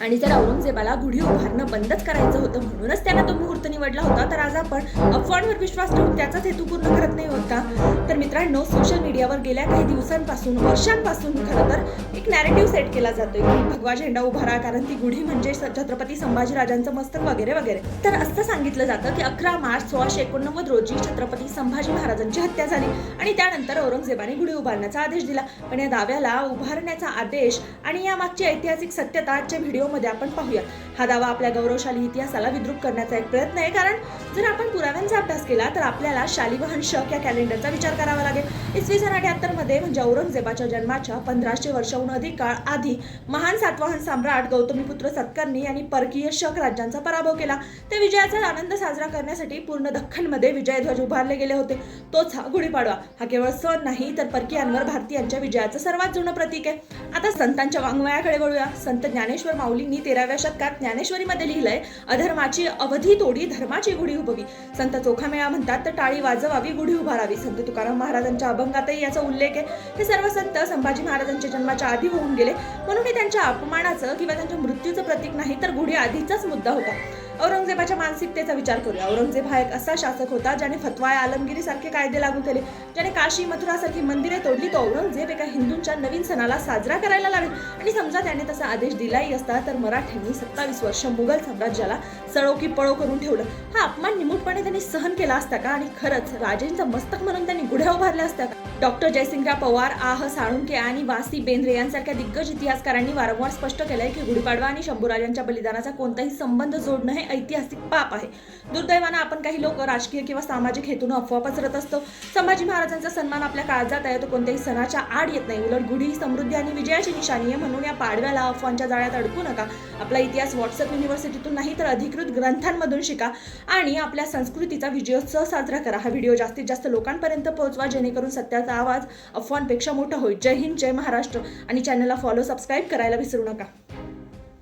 आणि जर औरंगजेबाला गुढी उभारणं बंदच करायचं होतं म्हणूनच त्यानं तो मुहूर्त निवडला होता, तर आज आपण अफवांवर विश्वास ठेवून त्याचाच हेतू पूर्ण करत नाही होता. तर मित्रांनो, सोशल मीडियावर गेल्या काही दिवसांपासून वर्षांपासून खरं तर एक नॅरेटिव्ह सेट केला जातोय की भगवा झेंडा उभारा, कारण ती गुढी म्हणजे छत्रपती संभाजीराजांचं मस्तक वगैरे वगैरे. तर असं सांगितलं जातं की 11 मार्च 1689 रोजी छत्रपती संभाजी महाराजांची हत्या झाली आणि त्यानंतर औरंगजेबाने गुढी उभारण्याचा आदेश दिला. पण या दाव्याला उभारण्याचा आदेश आणि यामागची ऐतिहासिक सत्यता आजच्या व्हिडिओमध्ये आपण पाहूया. हा दावा आपल्या गौरवशाली इतिहासाला विद्रूप करण्याचा एक प्रयत्न आहे, कारण जर आपण पुराव्यांचा अभ्यास केला तर आपल्याला शालिवाहन शक या कॅलेंडरचा विचार करावा लागेल. इसवी सन 78 मध्ये म्हणजे औरंगजेबाच्या जन्माच्या 1500 वर्षाहून अधिक काळ आधी महान सातवाहन सम्राट गौतमीपुत्र सतकर्णी यांनी परकीय शक राज्यांचा पराभव केला. त्या विजयाचा आनंद साजरा करण्यासाठी पूर्ण दख्खनमध्ये विजयध्वज उभारले गेले होते. तोच हा गुढीपाडवा. हा केवळ सण नाही तर परकीयांवर भारतीयांच्या विजयाचं सर्वात जुनं प्रतीक आहे. आता संतांच्या वाङ्मयाकडे वळूया. संत ज्ञानेश्वर माऊलींनी 13व्या शतकात ज्ञानेश्वरीमध्ये लिहिलंय, अधर्माची अवधी तोडी धर्माची गुढी उभवी. संत चोखामेळा म्हणतात तर टाळी वाजवावी, गुढी उभारावी. संत तुकाराम महाराजांच्या अभंगातही याचा उल्लेख आहे. हे सर्व संत संभाजी महाराजांच्या जन्माच्या आधी होऊन गेले, म्हणून हे त्यांच्या अपमानाचं किंवा त्यांच्या मृत्यूचं प्रतीक नाही तर गुढी आधीचाच मुद्दा होता. औरंगजेबाच्या मानसिकतेचा विचार करूया. औरंगजेब हा एक असा शासक होता ज्याने फतवाय आलमगिरी सारखे कायदे लागू केले, ज्याने काशी मथुरा सारखी मंदिरे तोडली. तो औरंगजेब एका हिंदूंच्या नवीन सणाला साजरा करायला लावेल आणि समजा त्याने तसा आदेश दिलाही असता तर मराठ्यांनी 27 वर्ष मुघल साम्राज्याला सळो की पळो करून ठेवलं. हा अपमान निमूटपणे त्यांनी सहन केला असता का आणि खरंच राजेंचं मस्तक म्हणून त्यांनी गुढ्या उभारल्या असत्या का? डॉक्टर जयसिंगराव पवार, आह साळुंखे आणि वासी बेंद्रे यांसारख्या दिग्गज इतिहासकारांनी वारंवार स्पष्ट केलंय की गुढीपाडवा आणि शंभूराजांच्या बलिदानाचा कोणताही संबंध जोडणं हे ऐतिहासिक पाप आहे. दुर्दैवानं आपण काही लोक राजकीय किंवा सामाजिक हेतून अफवा पसरत असतो. संभाजी महाराजांचा सन्मान आपल्या काळजात आहे, तो कोणत्याही सणाच्या आड येत नाही. उलट गुढी समृद्धी आणि विजयाची निशाणी आहे, म्हणून या पाडव्याला अफवांच्या जाळ्यात अडकू नका. आपला इतिहास व्हॉट्सअप युनिव्हर्सिटीतून नाही तर अधिकृत ग्रंथांमधून शिका आणि आपल्या संस्कृतीचा विजयोत्सव साजरा करा. हा व्हिडिओ जास्तीत जास्त लोकांपर्यंत पोहोचवा, जेणेकरून सत्याचा आवाज अफवांपेक्षा मोठा होईल. जय हिंद, जय महाराष्ट्र आणि चॅनलला फॉलो, सबस्क्राईब करायला विसरू नका.